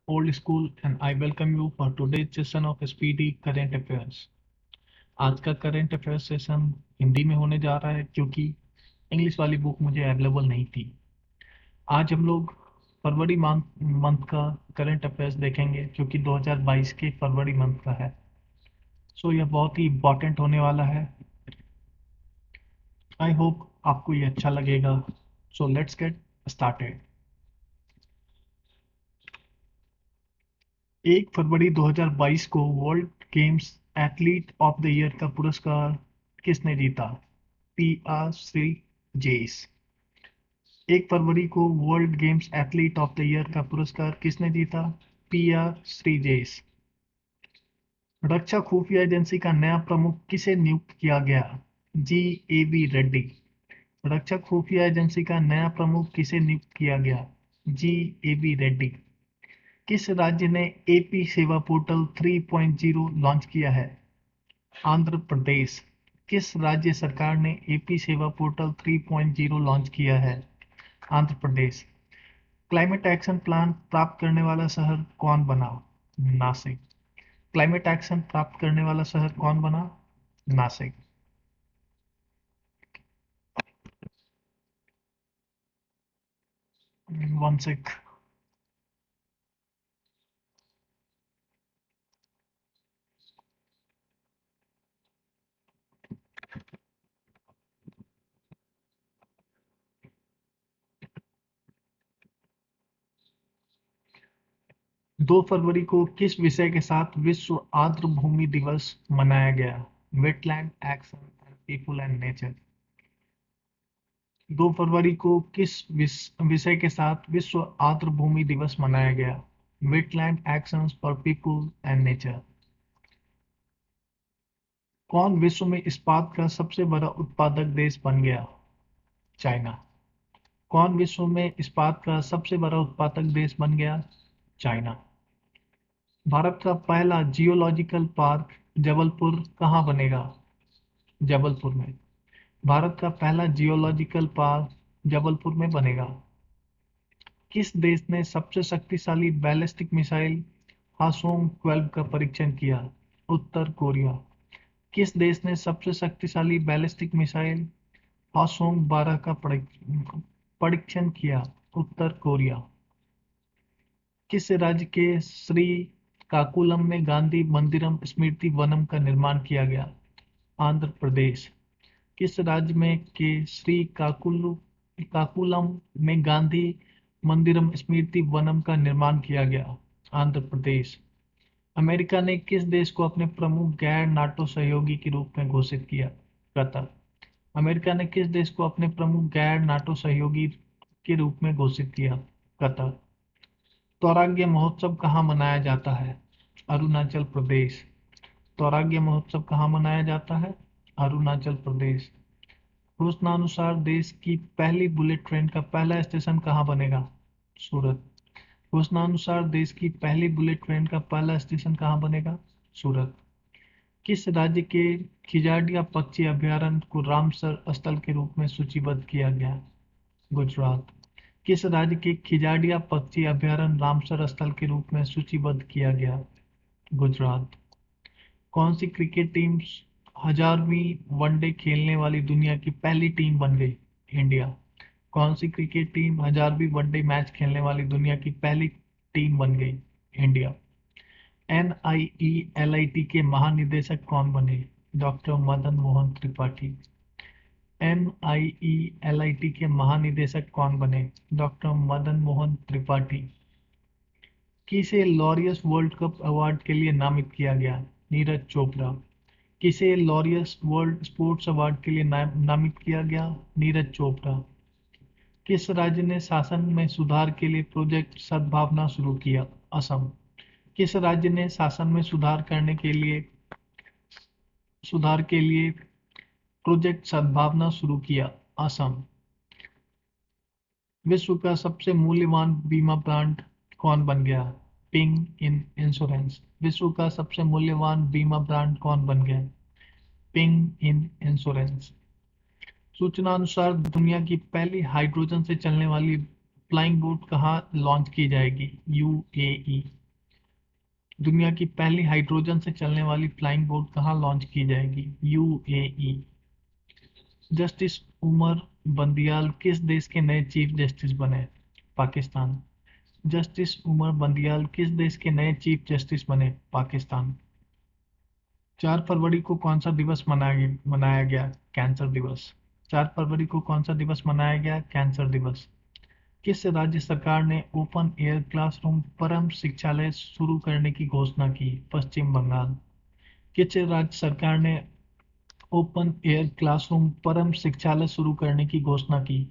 old school and I welcome you for today's session of Speedy Current Affairs। आज का current affair session Hindi में होने जा रहा है क्योंकि इंग्लिश वाली बुक मुझे अवेलेबल नहीं थी। आज हम लोग फरवरी मंथ का करंट अफेयर्स देखेंगे जो कि 2022 के फरवरी मंथ का है। सो यह बहुत ही इम्पोर्टेंट होने वाला है। आई होप आपको ये अच्छा लगेगा। So let's get started. 1 फरवरी 2022 को world games athlete of the year का पुरस्कार किसने जीता? पी आर श्री जेस। 1 फरवरी को world games athlete of the year का पुरस्कार किसने जीता? पी आर श्री जेस। रक्षा खुफिया एजेंसी का नया प्रमुख किसे नियुक्त किया गया? जी ए बी रेड्डी। रक्षा खुफिया एजेंसी का नया प्रमुख किसे नियुक्त किया गया? जी ए बी रेड्डी। किस राज्य ने एपी सेवा पोर्टल 3.0 लॉन्च किया है? आंध्र प्रदेश। किस राज्य सरकार ने एपी सेवा पोर्टल 3.0 लॉन्च किया है? Andhra Pradesh. Climate action plan प्राप्त करने वाला शहर कौन बना? नासिक। क्लाइमेट एक्शन प्राप्त करने वाला शहर कौन बना? नासिक। One sec. 2 फरवरी को किस विषय के साथ विश्व आर्द्र भूमि दिवस मनाया गया? Wetland action and people and nature. 2 फरवरी को किस विषय के साथ विश्व आर्द्र भूमि दिवस मनाया गया? Wetland actions for people and nature. कौन विश्व में इस्पात का सबसे बड़ा उत्पादक देश बन गया? चाइना। कौन विश्व में इस्पात का सबसे बड़ा उत्पादक देश बन गया? चाइना। भारत का पहला जियोलॉजिकल पार्क जबलपुर कहाँ बनेगा? जबलपुर में। भारत का पहला जियोलॉजिकल पार्क जबलपुर में बनेगा। किस देश ने सबसे शक्तिशाली बैलिस्टिक मिसाइल हासोंग 12 का परीक्षण किया? उत्तर कोरिया। किस देश ने सबसे शक्तिशाली बैलिस्टिक मिसाइल हासोंग 12 का परीक्षण किया? उत्तर कोरिया। किस राज्य के श्री काकुलम में गांधी मंदिरम स्मृति वनम का निर्माण किया गया? आंध्र प्रदेश। किस राज्य में के श्री काकुलम में गांधी मंदिरम स्मृति वनम का निर्माण किया गया? आंध्र प्रदेश। अमेरिका ने किस देश को अपने प्रमुख गैर नाटो सहयोगी के रूप में घोषित किया? कतर। अमेरिका ने किस देश को अपने प्रमुख गैर नाटो सहयोगी के रूप में घोषित किया? कतर। तौराग्य महोत्सव कहाँ मनाया जाता है? अरुणाचल प्रदेश। तौराग्य महोत्सव कहाँ मनाया जाता है? अरुणाचल प्रदेश। घोषणानुसार देश की पहली बुलेट ट्रेन का पहला स्टेशन कहाँ बनेगा? सूरत। घोषणानुसार देश की पहली बुलेट ट्रेन का पहला स्टेशन कहाँ बनेगा? सूरत। किस राज्य के खिजाडिया पक्षी अभयारण्य को रामसर स्थल के रूप में सूचीबद्ध किया गया? गुजरात। किस राज्य के खिजाडिया पक्षी अभयारण्य रामसर स्थल के रूप में सूचीबद्ध किया गया? गुजरात। कौन सी क्रिकेट टीम 1000वीं वनडे खेलने वाली दुनिया की पहली टीम बन गई? इंडिया। कौन सी क्रिकेट टीम 1000वीं वनडे मैच खेलने वाली दुनिया की पहली टीम बन गई? इंडिया। NIELIT के महानिदेशक कौन बने? डॉक्टर मदन मोहन त्रिपाठी। NIELIT के महानिदेशक कौन बने? डॉक्टर मदन मोहन त्रिपाठी। किसे लॉरियस वर्ल्ड कप अवार्ड के लिए नामित किया गया? नीरज चोपड़ा। किसे लॉरियस वर्ल्ड स्पोर्ट्स अवार्ड के लिए नामित किया गया? नीरज चोपड़ा। किस राज्य ने शासन में सुधार के लिए प्रोजेक्ट सद्भावना शुरू किया? असम। किस राज्य ने शासन में सुधार के लिए प्रोजेक्ट सद्भावना शुरू किया? असम। विश्व का सबसे मूल्यवान बीमा ब्रांड कौन बन गया? Ping in insurance. विश्व का सबसे मूल्यवान बीमा ब्रांड कौन बन गया? Ping in insurance. सूचना अनुसार दुनिया की पहली हाइड्रोजन से चलने वाली फ्लाइंग बोट कहाँ लॉन्च की जाएगी? यूएई। दुनिया की पहली हाइड्रोजन से चलने वाली फ्लाइंग बोट कहाँ लॉन्च की जाएगी? यूएई। जस्टिस उमर बंदियाल किस देश के नए चीफ जस्टिस बने? पाकिस्तान। जस्टिस उमर बंदियाल किस देश के नए चीफ जस्टिस बने? पाकिस्तान। 4 फरवरी को कौन सा दिवस मनाया गया? कैंसर दिवस। 4 फरवरी को कौन सा दिवस मनाया गया? कैंसर दिवस। किस राज्य सरकार ने ओपन एयर क्लासरूम परम शिक्षालय शुरू करने की घोषणा की? पश्चिम बंगाल। किस राज्य सरकार ने ओपन एयर क्लासरूम परम शिक्षालय शुरू करने की घोषणा की?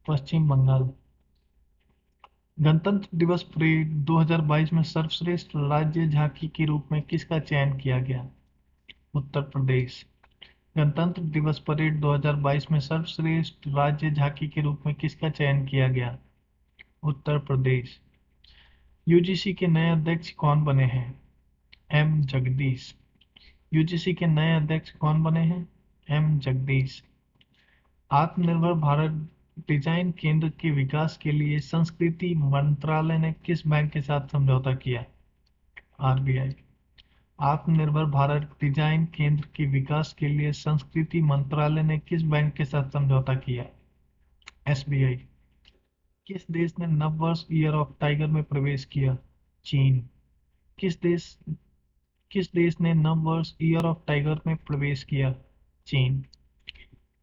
पश्चिम बंगाल। गणतंत्र दिवस परेड 2022 में सर्वश्रेष्ठ राज्य झांकी के रूप में किसका चयन किया गया? उत्तर प्रदेश। गणतंत्र दिवस परेड 2022 में सर्वश्रेष्ठ राज्य झांकी के रूप में किसका चयन किया गया? उत्तर प्रदेश। यूजीसी के नए अध्यक्ष कौन बने हैं? एम जगदीश। यूजीसी के नए अध्यक्ष कौन बने हैं? एम जगदीश। आत्मनिर्भर भारत डिजाइन केंद्र के विकास के लिए संस्कृति मंत्रालय ने किस बैंक के साथ समझौता किया? आरबीआई। आत्मनिर्भर भारत डिजाइन केंद्र के विकास के लिए संस्कृति मंत्रालय ने किस बैंक के साथ समझौता किया? एसबीआई। किस देश ने नववर्ष ईयर ऑफ टाइगर में प्रवेश किया? चीन। किस देश किस देश ने नववर्ष ईयर ऑफ टाइगर में प्रवेश किया? चीन।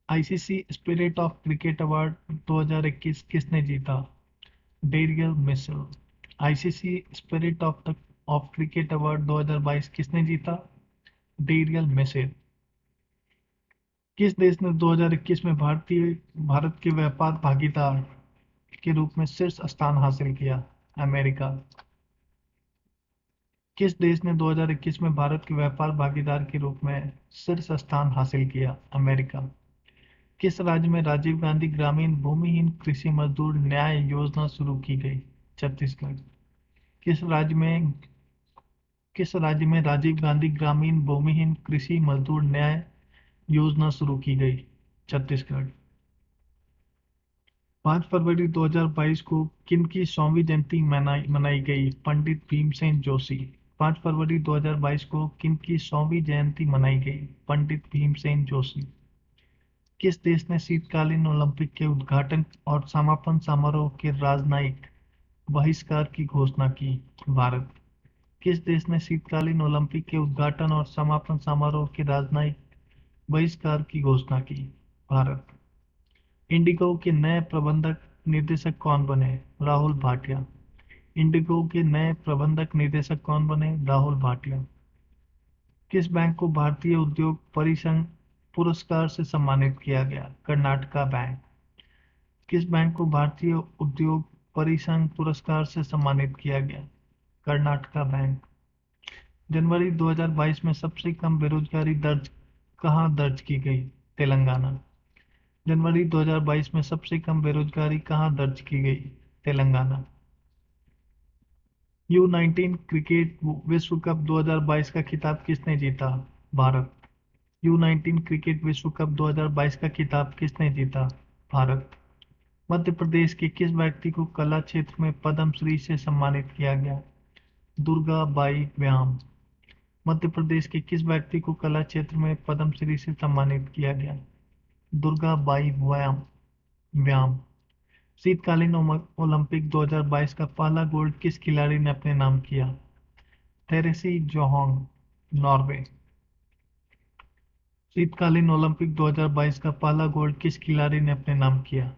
ICC spirit of cricket award 2021 किसने जीता? Daryl Mitchell. ICC spirit of cricket award 2022 किसने जीता? Daryl Mitchell. किस देश ने 2021 में भारत के व्यापार भागीदार के रूप में शीर्ष स्थान हासिल किया? अमेरिका। किस देश ने 2021 में भारत के व्यापार भागीदार के रूप में शीर्ष स्थान हासिल किया? अमेरिका। किस राज्य में राजीव गांधी ग्रामीण भूमिहीन कृषि मजदूर न्याय योजना शुरू की गई? छत्तीसगढ़। किस राज्य में किस राज्य में राजीव गांधी ग्रामीण भूमिहीन कृषि मजदूर न्याय योजना शुरू की गई? छत्तीसगढ़। 5 फरवरी 2022 को किनकी 100वीं जयंती मनाई गई? पंडित भीमसेन जोशी। 5 फरवरी 2022 को किनकी 100वीं जयंती मनाई गई? पंडित भीमसेन जोशी। किस देश ने शीतकालीन ओलंपिक के उद्घाटन और समापन समारोह के राजनयिक बहिष्कार की घोषणा की? भारत। किस देश ने शीतकालीन ओलंपिक के उद्घाटन और समापन समारोह के राजनयिक बहिष्कार की घोषणा की? भारत। इंडिगो के नए प्रबंधक निर्देशक कौन बने? राहुल भाटिया। इंडिगो के नए प्रबंधक निर्देशक कौन बने? राहुल भाटिया। किस बैंक को भारतीय उद्योग परिसंघ पुरस्कार से सम्मानित किया गया? कर्नाटका बैंक। किस बैंक को भारतीय उद्योग परिसंघ पुरस्कार से सम्मानित किया गया? कर्नाटका बैंक। जनवरी 2022 में सबसे कम बेरोजगारी दर्ज कहाँ दर्ज की गई? तेलंगाना। जनवरी 2022 में सबसे कम बेरोजगारी कहाँ दर्ज की गई? तेलंगाना। U19 क्रिकेट विश्व कप 2022 का खिताब किसने जीता? भारत। U19 क्रिकेट विश्व कप 2022 का खिताब किसने जीता? भारत। मध्य प्रदेश के किस व्यक्ति को कला क्षेत्र में पद्म श्री से सम्मानित किया गया? दुर्गा बाई व्याम। मध्य प्रदेश के किस व्यक्ति को कला क्षेत्र में पद्म श्री से सम्मानित किया गया? दुर्गा बाई व्याम। शीतकालीन ओलंपिक 2022 का पहला गोल्ड किस खिलाड़ी ने अपने नाम किया? Therese जोहोंग, Norway. शीतकालीन ओलंपिक 2022 का पहला गोल्ड किस खिलाड़ी ने अपने नाम किया?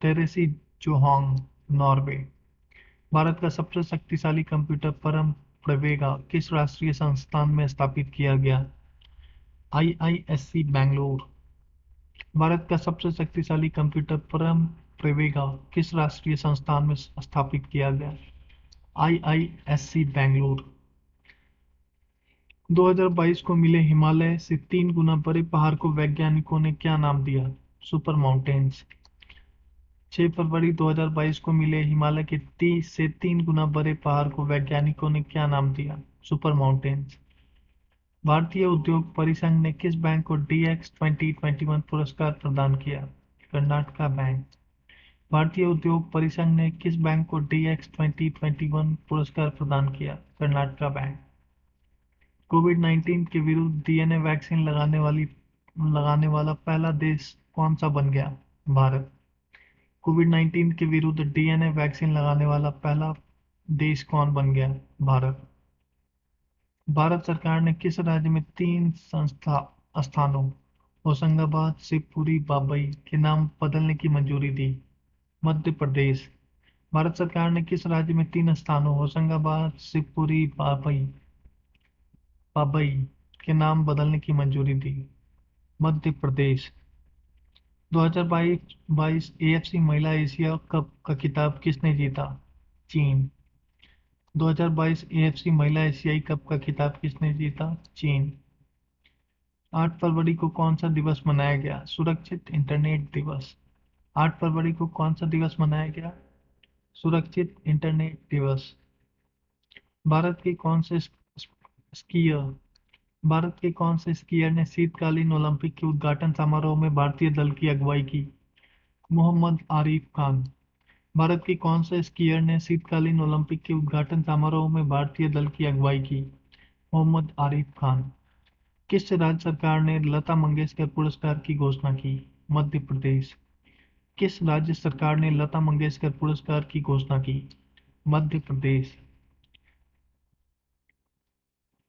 Therese जोहोंग, Norway. भारत का सबसे शक्तिशाली कंप्यूटर परम प्रवेगा किस राष्ट्रीय संस्थान में स्थापित किया गया? आईआईएससी बेंगलुरु। भारत का सबसे शक्तिशाली कंप्यूटर परम प्रवेगा किस राष्ट्रीय संस्थान में स्थापित किया गया? आईआईएससी बेंगलुरु। 2022 को मिले हिमालय से 3 गुना बड़े पहाड़ को वैज्ञानिकों ने क्या नाम दिया? Super mountains. 6 फरवरी 2022 को मिले हिमालय के 30 से 3 गुना बड़े पहाड़ को वैज्ञानिकों ने क्या नाम दिया? Super mountains. भारतीय उद्योग परिसंघ ने किस बैंक को DX 2021 पुरस्कार प्रदान किया? कर्नाटका बैंक। भारतीय उद्योग परिसंघ ने किस बैंक को DX 2021 पुरस्कार प्रदान किया? कर्नाटका बैंक। कोविड-19 के विरुद्ध DNA वैक्सीन लगाने वाला पहला देश कौन सा बन गया? भारत। कोविड-19 के विरुद्ध DNA वैक्सीन लगाने वाला पहला देश कौन बन गया? भारत। भारत सरकार ने किस राज्य में 3 स्थानों होशंगाबाद, शिवपुरी, बाबई के नाम बदलने की मंजूरी दी? मध्य प्रदेश। भारत सरकार ने किस राज्य में 3 स्थानों होशंगाबाद, शिवपुरी, बाबई के नाम बदलने की मंजूरी दी? मध्य प्रदेश। 2022 AFC महिला एशिया कप का खिताब किसने जीता? चीन। 2022 AFC महिला एशियाई कप का खिताब किसने जीता? चीन। 8 फरवरी को कौन सा दिवस मनाया गया? सुरक्षित इंटरनेट दिवस। 8 फरवरी को कौन सा दिवस मनाया गया? सुरक्षित इंटरनेट दिवस। भारत के कौन से स्कीयर भारत के कौन से स्कीयर ने शीतकालीन ओलंपिक के उद्घाटन समारोह में भारतीय दल की अगुवाई की? मोहम्मद आरिफ खान। भारत के कौन से स्कीयर ने शीतकालीन ओलंपिक के उद्घाटन समारोह में भारतीय दल की अगुवाई की? मोहम्मद आरिफ खान। किस राज्य सरकार ने लता मंगेशकर पुरस्कार की घोषणा की? मध्य प्रदेश। किस राज्य सरकार ने लता मंगेशकर पुरस्कार की घोषणा की? मध्य प्रदेश।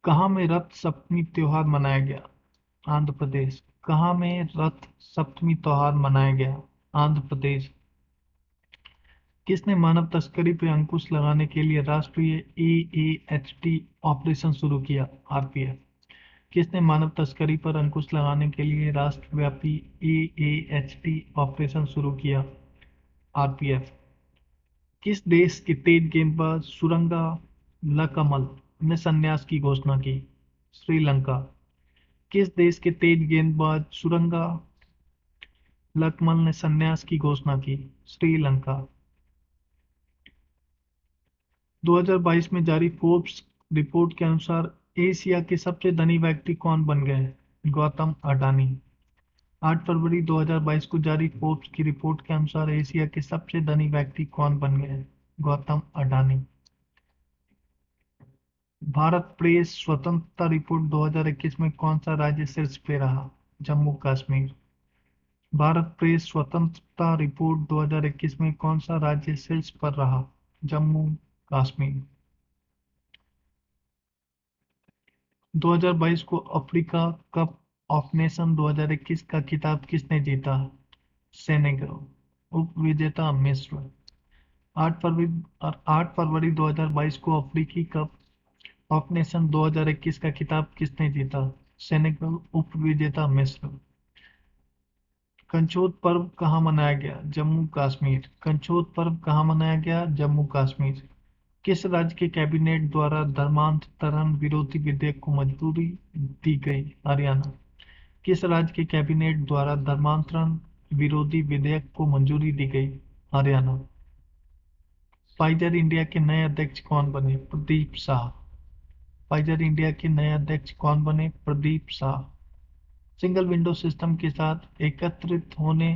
कहाँ में रथ सप्तमी त्योहार मनाया गया? आंध्र प्रदेश। कहाँ में रथ सप्तमी त्योहार मनाया गया? आंध्र प्रदेश। किसने मानव तस्करी पर अंकुश लगाने के लिए राष्ट्रीय AAHT ऑपरेशन शुरू किया? RPF। किसने मानव तस्करी पर अंकुश लगाने के लिए राष्ट्रव्यापी AAHT ऑपरेशन शुरू किया? RPF। किस देश के तेज गेंदबाज सुरंगा लकमल ने संन्यास की घोषणा की? श्रीलंका। किस देश के तेज गेंदबाज सुरंगा लकमल ने संन्यास की घोषणा की? श्रीलंका। 2022 में जारी फोर्ब्स रिपोर्ट के अनुसार एशिया के सबसे धनी व्यक्ति कौन बन गए? गौतम अडानी। 8 फरवरी 2022 को जारी फोर्ब्स की रिपोर्ट के अनुसार एशिया के सबसे धनी व्यक्ति कौन बन गए? गौतम अडानी। भारत प्रेस स्वतंत्रता रिपोर्ट 2021 में कौन सा राज्य शीर्ष पे रहा? जम्मू कश्मीर। भारत प्रेस स्वतंत्रता रिपोर्ट 2021 में कौन सा राज्य शीर्ष पर रहा? जम्मू कश्मीर। 2022 को अफ्रीका कप ऑफ नेशन 2021 का खिताब किसने जीता? सेनेगल। उप विजेता मिस्र। 8 फरवरी 2022 को अफ्रीकी कप ऑफ नेशन 2021 का खिताब किसने जीता? सेनेगल। उप विजेता मिस्र। कंचोत पर्व कहाँ मनाया गया? जम्मू कश्मीर। कंचोत पर्व कहाँ मनाया गया? जम्मू कश्मीर। किस राज्य के कैबिनेट द्वारा धर्मांतरण विरोधी विधेयक को मंजूरी दी गई? हरियाणा। किस राज्य के कैबिनेट द्वारा धर्मांतरण विरोधी विधेयक को मंजूरी दी गई? हरियाणा। फाइजर इंडिया के नए अध्यक्ष कौन बने? प्रदीप शाह। फाइजर इंडिया के नए अध्यक्ष कौन बने? Pradeep Shah. Single window system के साथ एकत्रित होने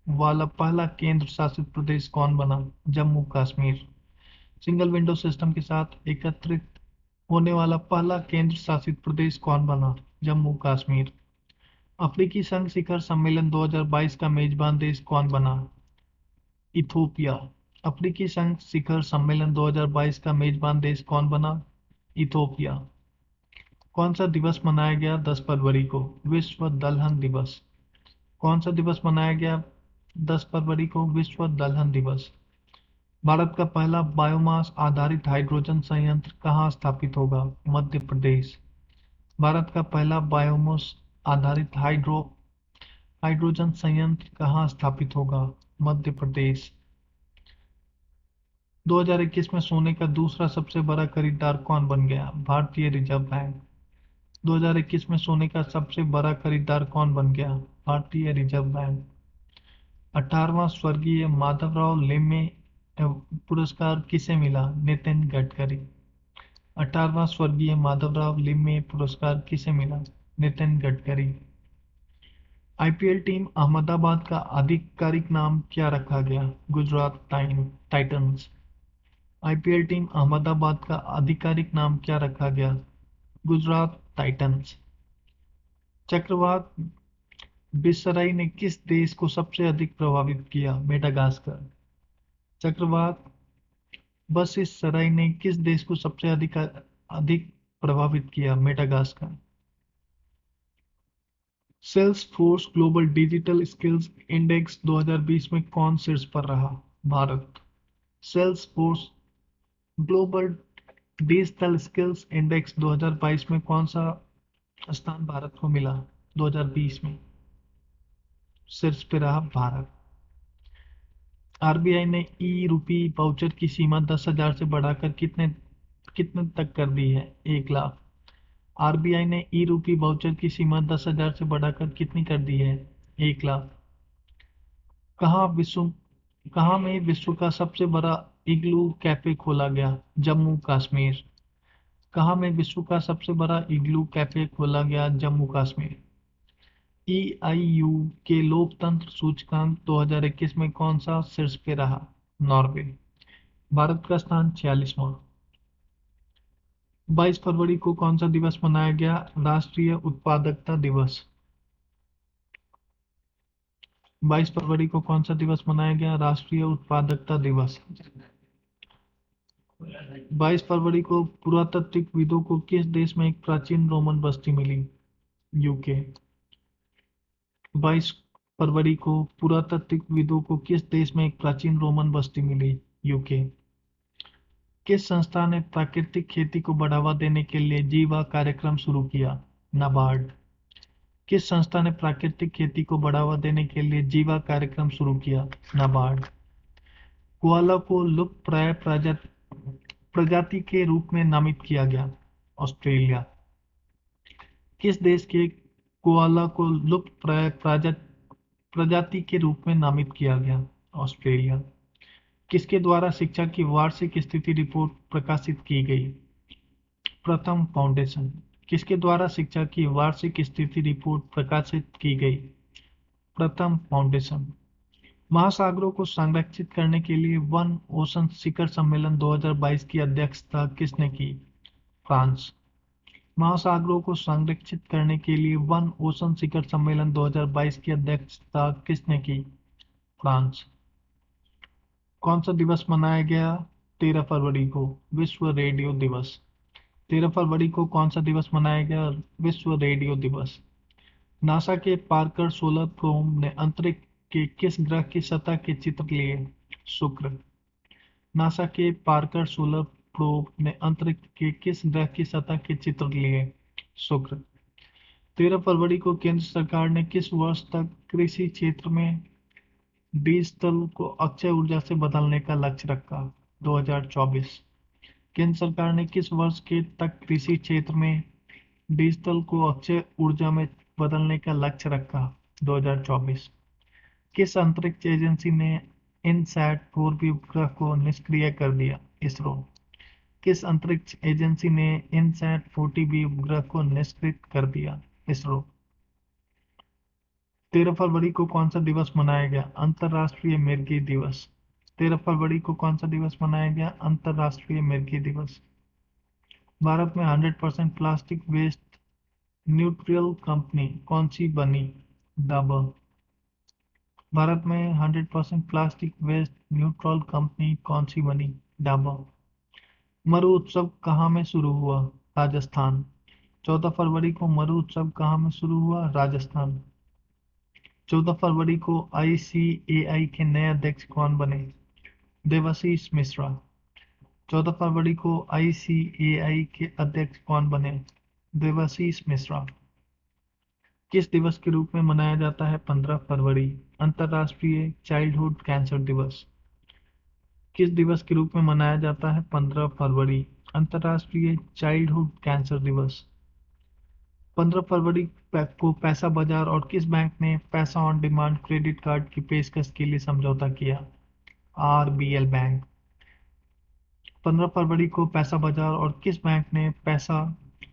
वाला पहला केंद्र शासित प्रदेश कौन बना? Jammu Kashmir. Single window system के साथ एकत्रित होने वाला पहला केंद्र शासित प्रदेश कौन बना? जम्मू कश्मीर। अफ्रीकी संघ शिखर सम्मेलन 2022 का मेजबान देश कौन बना? इथोपिया। अफ्रीकी संघ शिखर सम्मेलन 2022 का मेजबान देश कौन बना? इथोपिया। कौन सा दिवस मनाया गया 10 फरवरी को? विश्व दलहन दिवस। कौन सा दिवस मनाया गया 10 फरवरी को? विश्व दलहन दिवस। भारत का पहला बायोमास आधारित हाइड्रोजन संयंत्र कहाँ स्थापित होगा? मध्य प्रदेश। भारत का पहला बायोमास आधारित हाइड्रोजन संयंत्र कहाँ स्थापित होगा? मध्य प्रदेश। 2021 में सोने का दूसरा सबसे बड़ा खरीदार कौन बन गया? भारतीय रिजर्व बैंक। 2021 में सोने का सबसे बड़ा खरीदार कौन बन गया? भारतीय रिजर्व बैंक। 18वां स्वर्गीय माधवराव लिम्मे पुरस्कार किसे मिला? नितिन गडकरी। 18वां स्वर्गीय माधवराव लिम्मे पुरस्कार किसे मिला? नितिन गडकरी। आईपीएल टीम अहमदाबाद का आधिकारिक नाम क्या रखा गया? Gujarat Titans. IPL team Ahmedabad का आधिकारिक नाम क्या रखा गया? गुजरात टाइटंस। चक्रवात बिसराई ने किस देश को सबसे अधिक प्रभावित किया? मेडागास्कर। चक्रवात बसिसराई ने किस देश को सबसे अधिक अधिक प्रभावित किया? Madagascar. Salesforce global digital skills index 2020 में कौन शीर्ष पर रहा? Bharat. Salesforce global digital skills index 2022 में कौन सा स्थान भारत को मिला? 2020 में शीर्ष पे रहा भारत। आरबीआई ने ई रूपी वाउचर की सीमा 10,000 से बढ़ाकर कितने कितने तक कर दी है? 1 लाख। आरबीआई ने ई रूपी वाउचर की सीमा 10,000 से बढ़ाकर कितनी कर दी है? 1 लाख। कहाँ विश्व कहाँ में विश्व का सबसे बड़ा इग्लू कैफे खोला गया? जम्मू कश्मीर। कहाँ में विश्व का सबसे बड़ा इग्लू कैफे खोला गया? जम्मू कश्मीर। ईआईयू के लोकतंत्र सूचकांक 2021 में कौन सा शीर्ष पे रहा? नॉर्वे। भारत का स्थान 46वां। 22 फरवरी को कौन सा दिवस मनाया गया? राष्ट्रीय उत्पादकता दिवस। 22 फरवरी को कौन सा दिवस मनाया गया? राष्ट्रीय उत्पादकता दिवस। 22 फरवरी को पुरातात्विकविदों को किस देश में एक प्राचीन रोमन बस्ती मिली? यूके। 22 फरवरी को पुरातात्विकविदों को किस देश में एक प्राचीन रोमन बस्ती मिली? यूके। किस संस्था ने प्राकृतिक खेती को बढ़ावा देने के लिए जीवा कार्यक्रम शुरू किया? नाबार्ड। किस संस्था ने प्राकृतिक खेती को बढ़ावा देने के लिए जीवा कार्यक्रम शुरू किया? नाबार्ड। कोआला को लुप्तप्राय प्रजाति के रूप में नामित किया गया? ऑस्ट्रेलिया। किस देश के कोआला को लुप्तप्राय प्रजाति के रूप में नामित किया गया? ऑस्ट्रेलिया। किसके द्वारा शिक्षा की वार्षिक स्थिति रिपोर्ट प्रकाशित की गई? प्रथम फाउंडेशन। किसके द्वारा शिक्षा की वार्षिक स्थिति रिपोर्ट प्रकाशित की गई? प्रथम फाउंडेशन। महासागरों को संरक्षित करने के लिए वन ओशन शिखर सम्मेलन 2022 की अध्यक्षता किसने की? फ्रांस। महासागरों को संरक्षित करने के लिए वन ओशन शिखर सम्मेलन 2022 की अध्यक्षता किसने की? फ्रांस। कौन सा दिवस मनाया गया 13 फरवरी को? विश्व रेडियो दिवस। 13 फरवरी को कौन सा दिवस मनाया गया? विश्व रेडियो दिवस। नासा के पार्कर सोलर प्रोब ने अंतरिक्ष के किस ग्रह की सतह के चित्र लिए? शुक्र। नासा के पार्कर सोलर प्रोब ने अंतरिक्ष के किस ग्रह की सतह के चित्र लिए? शुक्र। 13 फरवरी को केंद्र सरकार ने किस वर्ष तक कृषि क्षेत्र में डिजिटल को अक्षय ऊर्जा से बदलने का लक्ष्य रखा? 2024। केंद्र सरकार ने किस वर्ष के तक कृषि क्षेत्र में डिजिटल को अक्षय ऊर्जा में बदलने का लक्ष्य रखा? 2024। किस अंतरिक्ष एजेंसी ने इनसैट 4 उपग्रह को निष्क्रिय कर दिया? इसरो। किस अंतरिक्ष एजेंसी ने इनसैट 40B उपग्रह को निष्क्रिय कर दिया? इसरो। 13 फरवरी को कौन सा दिवस मनाया गया? अंतर्राष्ट्रीय मिर्गी दिवस। 13 फरवरी को कौन सा दिवस मनाया गया? अंतर्राष्ट्रीय मिर्गी दिवस। भारत में 100% प्लास्टिक वेस्ट न्यूट्रल कंपनी कौन सी बनी? डाबर। भारत में 100% प्लास्टिक वेस्ट न्यूट्रल कंपनी कौन सी बनी? डाबर। मरु उत्सव कहाँ में शुरू हुआ? राजस्थान। 14 फरवरी को मरु उत्सव कहाँ में शुरू हुआ? राजस्थान। 14 फरवरी को आईसीएआई के नए अध्यक्ष कौन बने? देवाशीष मिश्रा। 14 फरवरी को आईसीएआई के अध्यक्ष कौन बने? देवाशीष मिश्रा। किस दिवस के रूप में मनाया जाता है 15 फरवरी? अंतर्राष्ट्रीय चाइल्डहुड कैंसर दिवस। किस दिवस के रूप में मनाया जाता है 15 फरवरी? अंतर्राष्ट्रीय चाइल्डहुड कैंसर दिवस। 15 फरवरी को पैसा बाजार और किस बैंक ने पैसा ऑन डिमांड क्रेडिट कार्ड की पेशकश के लिए समझौता किया? RBL bank. 15 फरवरी को पैसा बाजार और किस बैंक ने पैसा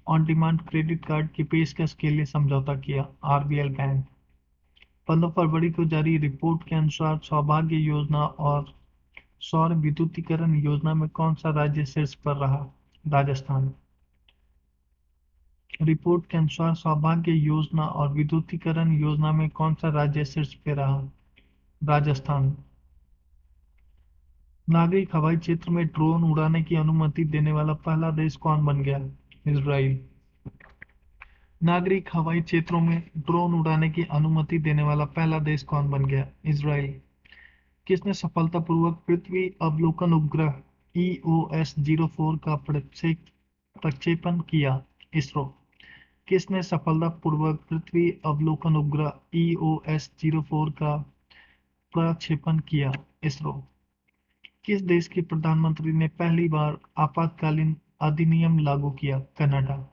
ऑन डिमांड क्रेडिट कार्ड की पेशकश के लिए समझौता किया? RBL bank. 15 फरवरी को जारी रिपोर्ट के अनुसार सौभाग्य योजना और सौर विद्युतीकरण योजना में कौन सा राज्य शीर्ष पर रहा? राजस्थान। रिपोर्ट के अनुसार सौभाग्य योजना और विद्युतीकरण योजना में कौन सा राज्य शीर्ष पे रहा? राजस्थान। नागरिक हवाई क्षेत्र में ड्रोन उड़ाने की अनुमति देने वाला पहला देश कौन बन गया? इजराइल। नागरिक हवाई क्षेत्रों में ड्रोन उड़ाने की अनुमति देने वाला पहला देश कौन बन गया? इजराइल। किसने सफलतापूर्वक पृथ्वी अवलोकन उपग्रह EOS-04 का प्रक्षेपण किया? इसरो। किसने सफलतापूर्वक पृथ्वी अवलोकन उपग्रह EOS-04 का प्रक्षेपण किया? इसरो। किस देश के प्रधानमंत्री ने पहली बार आपातकालीन अधिनियम लागू किया? कनाडा।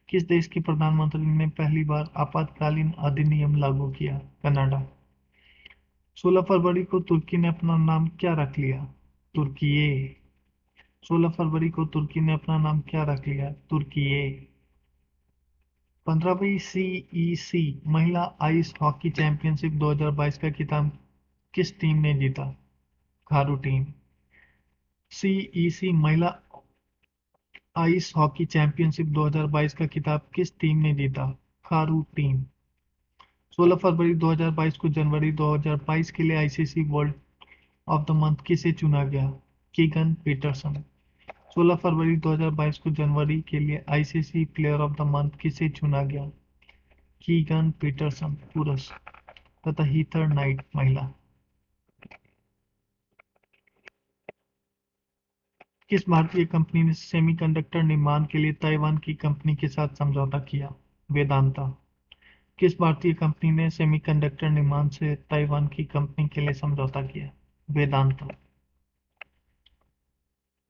किस देश के प्रधानमंत्री ने पहली बार आपातकालीन अधिनियम लागू किया? कनाडा। 16 फरवरी को तुर्की ने अपना नाम क्या रख लिया? तुर्कीये। 16 फरवरी को तुर्की ने अपना नाम क्या रख लिया? तुर्कीये। 15वीं CEC महिला आइस हॉकी चैंपियनशिप 2022 का खिताब किस टीम ने जीता? खारू टीम। CEC महिला आइस हॉकी चैंपियनशिप 2022 का खिताब किस टीम ने जीता? खारू टीम। 16 फरवरी 2022 को जनवरी 2022 के लिए ICC world of the month किसे चुना गया? Keegan Petersen. 16 फरवरी 2022 को जनवरी के लिए ICC player of the month किसे चुना गया? कीगन पीटरसन पुरुष तथा हीथर नाइट महिला। किस भारतीय कंपनी ने सेमीकंडक्टर निर्माण के लिए ताइवान की कंपनी के साथ समझौता किया? वेदांता। किस भारतीय कंपनी ने सेमीकंडक्टर निर्माण से ताइवान की कंपनी के लिए समझौता किया? वेदांता।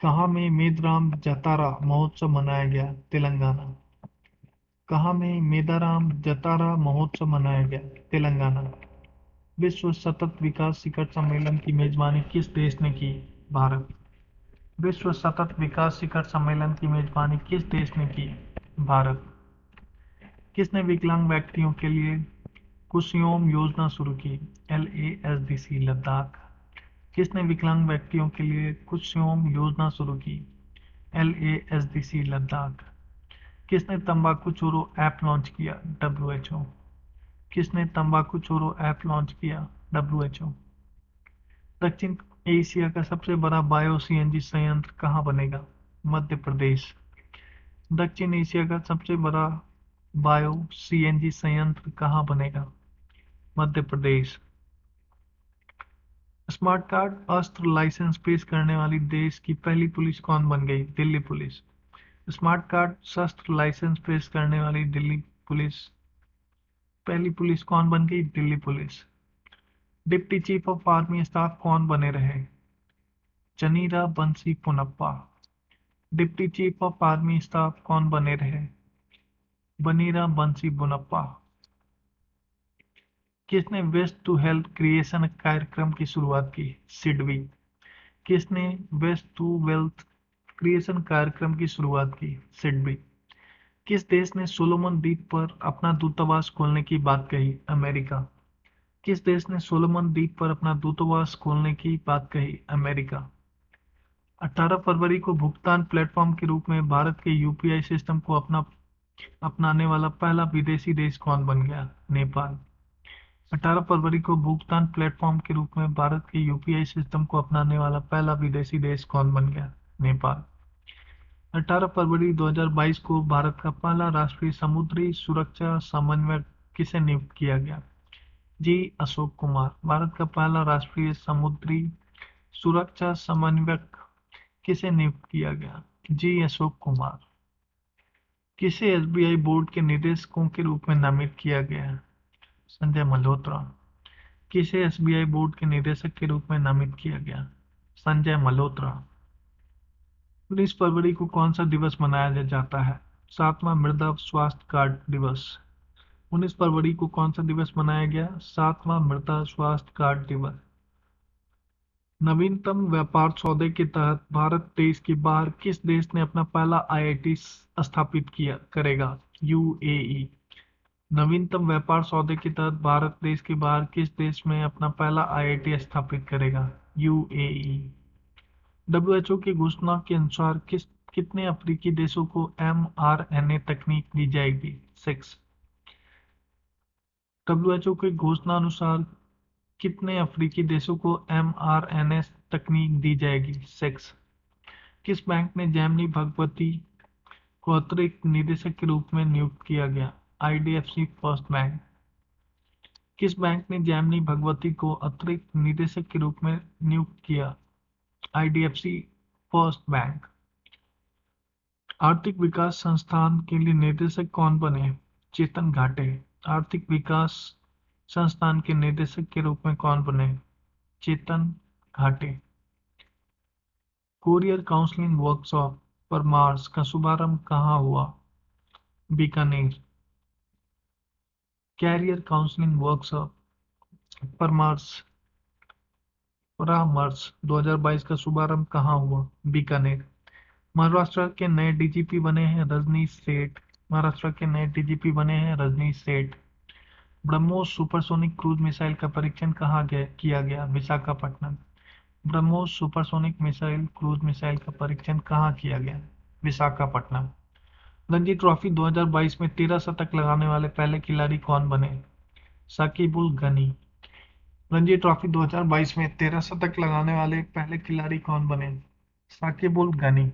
कहाँ में मेदाराम जातरा महोत्सव मनाया गया? तेलंगाना। कहाँ में मेदाराम जातरा महोत्सव मनाया गया? तेलंगाना। विश्व सतत विकास शिखर सम्मेलन की मेजबानी किस देश ने की? भारत। विश्व सतत विकास शिखर सम्मेलन की मेजबानी किस देश ने की? भारत। किसने विकलांग व्यक्तियों के लिए कुशयोम योजना शुरू की? LASDC लद्दाख। किसने विकलांग व्यक्तियों के लिए कुशयोम योजना शुरू की? LASDC लद्दाख। किसने तंबाकू छोड़ो ऐप लॉन्च किया? WHO। किसने तंबाकू छोड़ो ऐप लॉन्च किया? WHO। दक्षिण एशिया का सबसे बड़ा बायो CNG संयंत्र कहाँ बनेगा? मध्य प्रदेश। दक्षिण एशिया का सबसे बड़ा बायो CNG संयंत्र कहाँ बनेगा? मध्य प्रदेश। स्मार्ट कार्ड अस्त्र लाइसेंस पेश करने वाली देश की पहली पुलिस कौन बन गई? दिल्ली पुलिस। स्मार्ट कार्ड शस्त्र लाइसेंस पेश करने वाली दिल्ली पुलिस पहली पुलिस कौन बन गई? Delhi police. Deputy chief of army staff कौन बने रहे? Chaneera Bansi Ponnappa. Deputy chief of army staff कौन बने रहे? बनीरा बंसी पुनप्पा। किसने वेस्ट टू हेल्थ क्रिएशन कार्यक्रम की शुरुआत की? सिडवी। किसने वेस्ट टू वेल्थ क्रिएशन कार्यक्रम की शुरुआत की? सिडवी। किस देश ने सोलोमन द्वीप पर अपना दूतावास खोलने की बात कही? अमेरिका। किस देश ने सोलोमन द्वीप पर अपना दूतावास खोलने की बात कही? अमेरिका। 18 फरवरी को भुगतान प्लेटफॉर्म के रूप में भारत के UPI सिस्टम को अपनाने वाला पहला विदेशी देश कौन बन गया? नेपाल। 18 फरवरी को भुगतान प्लेटफॉर्म के रूप में भारत के UPI सिस्टम को अपनाने वाला पहला विदेशी देश कौन बन गया? नेपाल। 18 फरवरी 2022 को भारत का पहला राष्ट्रीय समुद्री सुरक्षा समन्वयक किसे नियुक्त किया गया? अशोक कुमार। भारत का पहला राष्ट्रीय समुद्री सुरक्षा समन्वयक किसे नियुक्त किया गया? अशोक कुमार। किसे SBI बोर्ड के निदेशकों के रूप में नामित किया गया? संजय मल्होत्रा। किसे SBI बोर्ड के निदेशक के रूप में नामित किया गया? संजय मल्होत्रा। 19 फरवरी को कौन सा दिवस मनाया जाता है? 7वां मृदा स्वास्थ्य कार्ड दिवस। 19 फरवरी को कौन सा दिवस मनाया गया? 7वां मृदा स्वास्थ्य कार्ड दिवस। नवीनतम व्यापार सौदे के तहत भारत देश के बाहर किस देश ने अपना पहला IIT स्थापित करेगा? UAE। नवीनतम व्यापार सौदे के तहत भारत देश के बाहर किस देश में अपना पहला आईआईटी स्थापित करेगा? यूएई। डब्ल्यूएचओ की घोषणा के अनुसार कितने अफ्रीकी देशों को एमआरएनए तकनीक दी जाएगी? 6। डब्ल्यूएचओ की घोषणा अनुसार कितने अफ्रीकी देशों को एमआरएनए तकनीक दी जाएगी? 6। किस बैंक ने जैमिनी भगवती को अतिरिक्त निदेशक के रूप में नियुक्त किया गया? IDFC first bank. किस बैंक ने जैमिनी भगवती को अतिरिक्त निदेशक के रूप में नियुक्त किया? IDFC first bank. आर्थिक विकास संस्थान के लिए निदेशक कौन बने? चेतन घाटे। आर्थिक विकास संस्थान के निदेशक के रूप में कौन बने? चेतन घाटे। कोरियर काउंसलिंग वर्कशॉप पर मार्स का शुभारंभ कहाँ हुआ? बीकानेर। कैरियर काउंसलिंग वर्कशॉप परामर्श 2022 का शुभारंभ कहाँ हुआ? बीकानेर। महाराष्ट्र के नए डीजीपी बने हैं रजनीश सेठ। महाराष्ट्र के नए डीजीपी बने हैं रजनीश सेठ। ब्रह्मोस सुपरसोनिक क्रूज मिसाइल का परीक्षण कहाँ किया गया? Visakhapatnam. BrahMos supersonic missile cruise missile का परीक्षण कहाँ किया गया? विशाखापट्टनम। रणजी ट्रॉफी 2022 में 13 शतक लगाने वाले पहले खिलाड़ी कौन बने? साकिबुल गनी। रणजी ट्रॉफी 2022 में 13 शतक लगाने वाले पहले खिलाड़ी कौन बने? साकिबुल गनी।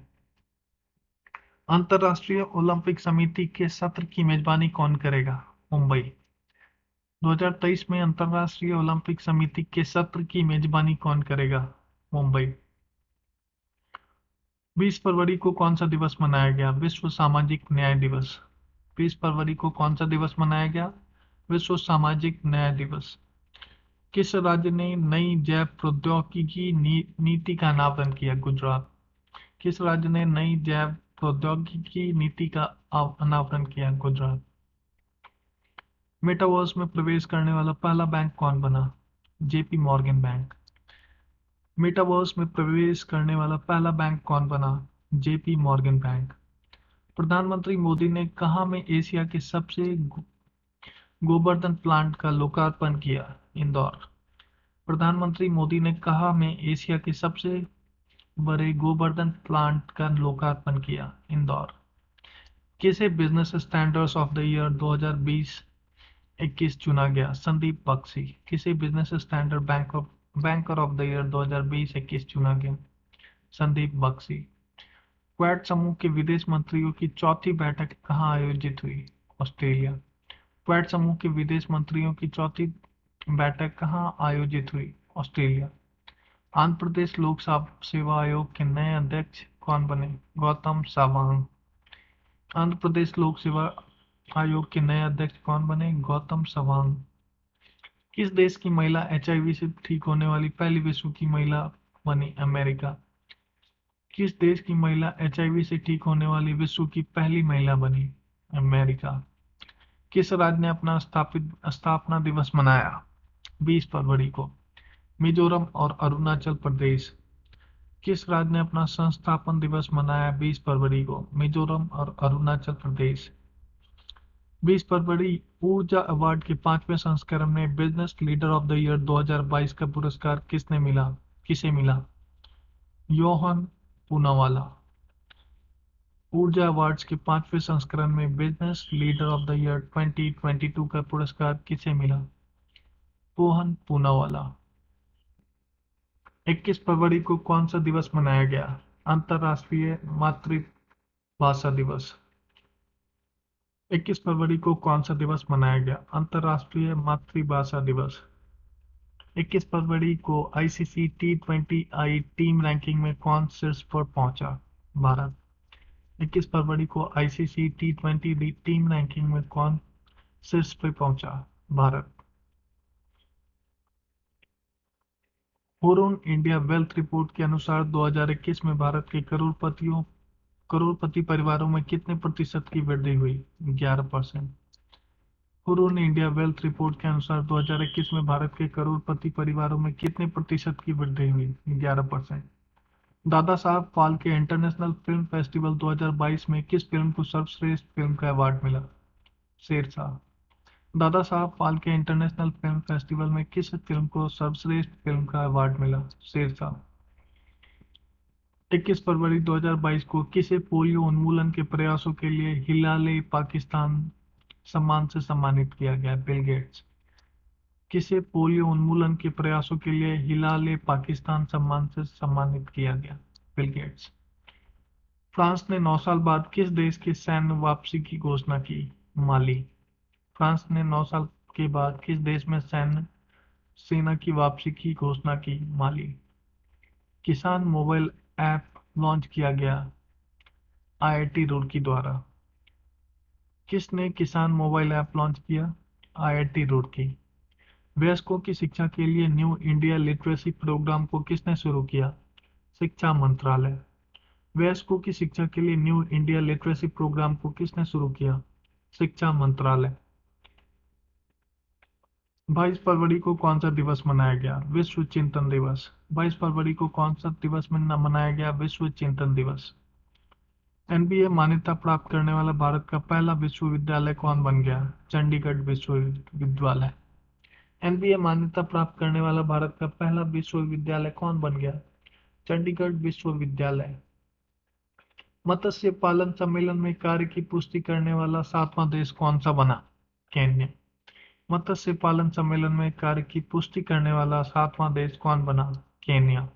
अंतर्राष्ट्रीय ओलंपिक समिति के सत्र की मेजबानी कौन करेगा? मुंबई। 2023 में अंतर्राष्ट्रीय ओलंपिक समिति के सत्र की मेजबानी कौन करेगा? मुंबई। 20 फरवरी को कौन सा दिवस मनाया गया? विश्व सामाजिक न्याय दिवस। 20 फरवरी को कौन सा दिवस मनाया गया? विश्व सामाजिक न्याय दिवस। किस राज्य ने नई जैव प्रौद्योगिकी नीति का अनावरण किया? गुजरात। किस राज्य ने नई जैव प्रौद्योगिकी नीति का अनावरण किया? गुजरात। मेटावर्स में प्रवेश करने वाला पहला बैंक कौन बना? JP Morgan bank. मेटावर्स में प्रवेश करने वाला पहला बैंक कौन बना? JP Morgan bank. प्रधानमंत्री मोदी ने कहाँ में एशिया के सबसे गोवर्धन प्लांट का लोकार्पण किया? इंदौर। प्रधानमंत्री मोदी ने कहाँ में एशिया के सबसे बड़े गोवर्धन प्लांट का लोकार्पण किया? इंदौर। किसे business standards of the year 2020-21 चुना गया? संदीप बख्शी। किसे business standard banker of the year 2020-21 चुना गया? संदीप बख्शी। क्वाड समूह के विदेश मंत्रियों की चौथी बैठक कहाँ आयोजित हुई? ऑस्ट्रेलिया। क्वाड समूह के विदेश मंत्रियों की चौथी बैठक कहाँ आयोजित हुई? ऑस्ट्रेलिया। आंध्र प्रदेश लोक सेवा आयोग के नए अध्यक्ष कौन बने? गौतम सवांग। आंध्र प्रदेश लोक सेवा आयोग के नए अध्यक्ष कौन बने? गौतम सवांग। किस देश की महिला एचआईवी से ठीक होने वाली पहली विश्व की महिला बनी? अमेरिका। किस देश की महिला एचआईवी से ठीक होने वाली विश्व की पहली महिला बनी? अमेरिका। किस राज्य ने अपना स्थापना दिवस मनाया? 20 फरवरी को। मिजोरम और अरुणाचल प्रदेश। किस राज्य ने अपना संस्थापन दिवस मनाया 20 फरवरी को? मिजोरम और अरुणाचल प्रदेश। 20 फरवरी ऊर्जा अवार्ड के 5वें संस्करण में business leader of the year 2022 का पुरस्कार किसे मिला? योहन पूनावाला। ऊर्जा अवार्ड्स के 5वें संस्करण में business leader of the year 2022 का पुरस्कार किसे मिला? रोहन पूनावाला। 21 फरवरी को कौन सा दिवस मनाया गया? अंतर्राष्ट्रीय मातृभाषा दिवस। 21 फरवरी को कौन सा दिवस मनाया गया? अंतर्राष्ट्रीय मातृभाषा दिवस। 21 फरवरी को आईसीसी T20I टीम रैंकिंग में कौन शीर्ष पर पहुंचा? भारत। 21 फरवरी को आईसीसी T20 टीम रैंकिंग में कौन शीर्ष पर पहुंचा? Bharat. Hurun India wealth report के अनुसार 2021 में भारत के करोड़पति परिवारों में कितने प्रतिशत की वृद्धि हुई? 11%। हुरून इंडिया वेल्थ रिपोर्ट के अनुसार 2021 में भारत के करोड़पति परिवारों में कितने प्रतिशत की वृद्धि हुई? 11%। Dada Saheb Phalke international film festival 2022 में किस फिल्म को सर्वश्रेष्ठ फिल्म का अवार्ड मिला? Sher Shah. Dada Saheb Phalke international film festival में किस फिल्म को सर्वश्रेष्ठ फिल्म का अवार्ड मिला? शेरशाह। 21 फरवरी 2022 को किसे पोलियो उन्मूलन के प्रयासों के लिए हिलाले पाकिस्तान सम्मान से सम्मानित किया गया? Bill Gates. किसे पोलियो उन्मूलन के प्रयासों के लिए हिलाले पाकिस्तान सम्मान से सम्मानित किया गया? Bill Gates. फ्रांस ने 9 साल बाद किस देश की सैन्य वापसी की घोषणा की? माली। फ्रांस ने 9 साल के बाद किस देश में सैन्य सेना की वापसी की घोषणा की? माली। किसान मोबाइल ऐप लॉन्च किया गया आईआईटी रुड़की द्वारा। किसने किसान मोबाइल ऐप लॉन्च किया? आईआईटी रुड़की। वयस्कों की शिक्षा के लिए न्यू इंडिया लिटरेसी प्रोग्राम को किसने शुरू किया? शिक्षा मंत्रालय। वयस्कों की शिक्षा के लिए न्यू इंडिया लिटरेसी प्रोग्राम को किसने शुरू किया? शिक्षा मंत्रालय। 22 फरवरी को कौन सा दिवस मनाया गया? विश्व चिंतन दिवस। 22 फरवरी को कौन सा दिवस मनाया गया? विश्व चिंतन दिवस। एनबीए मान्यता प्राप्त करने वाला भारत का पहला विश्वविद्यालय कौन बन गया? चंडीगढ़ विश्वविद्यालय। एनबीए मान्यता प्राप्त करने वाला भारत का पहला विश्वविद्यालय कौन बन गया? चंडीगढ़ विश्वविद्यालय। मत्स्य पालन सम्मेलन में कार्य की पुष्टि करने वाला 7वां देश कौन सा बना? केन्या। मत्स्य पालन सम्मेलन में कार्य की पुष्टि करने वाला 7वां देश कौन बना? केन्या।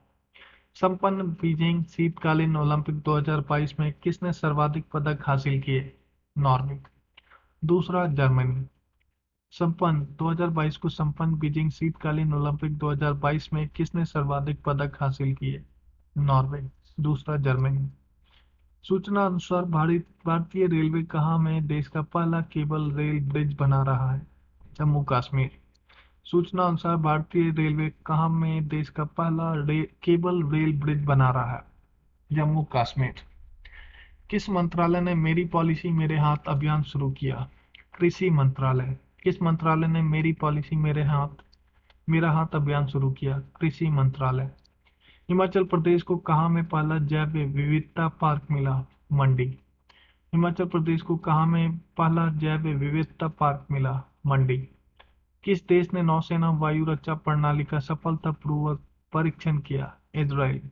संपन्न बीजिंग शीतकालीन ओलंपिक 2022 में किसने सर्वाधिक पदक हासिल किए? नॉर्वे। दूसरा जर्मनी। संपन्न 2022 को संपन्न बीजिंग शीतकालीन ओलंपिक 2022 में किसने सर्वाधिक पदक हासिल किए? नॉर्वे। दूसरा जर्मनी। सूचना अनुसार भारतीय रेलवे कहाँ में देश का पहला केबल रेल ब्रिज बना रहा है? जम्मू कश्मीर। सूचना अनुसार भारतीय रेलवे कहाँ में देश का पहला केबल रेल ब्रिज बना रहा है? जम्मू कश्मीर। किस मंत्रालय ने मेरी पॉलिसी मेरे हाथ अभियान शुरू किया? कृषि मंत्रालय। किस मंत्रालय ने मेरी पॉलिसी मेरा हाथ अभियान शुरू किया? कृषि मंत्रालय। हिमाचल प्रदेश को कहाँ में पहला जैव विविधता पार्क मिला? मंडी। हिमाचल प्रदेश को कहाँ में पहला जैव विविधता पार्क मिला? मंडी। किस देश ने नौसेना वायु रक्षा प्रणाली का सफलतापूर्वक परीक्षण किया? इजराइल।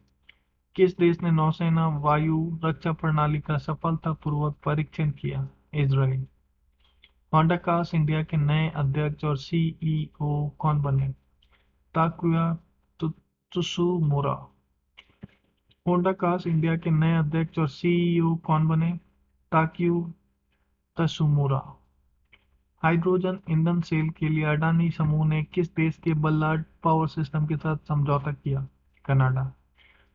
किस देश ने नौसेना वायु रक्षा प्रणाली का सफलतापूर्वक परीक्षण किया? इजराइल। होंडा कार्स इंडिया के नए अध्यक्ष और सीईओ कौन बने? ताकुया त्सुमुरा। होंडा कार्स इंडिया के नए अध्यक्ष और सीईओ कौन बने? ताक्यू तसुमुरा। हाइड्रोजन ईंधन सेल के लिए अडानी समूह ने किस देश के बल्लार्ड पावर सिस्टम के साथ समझौता किया? कनाडा।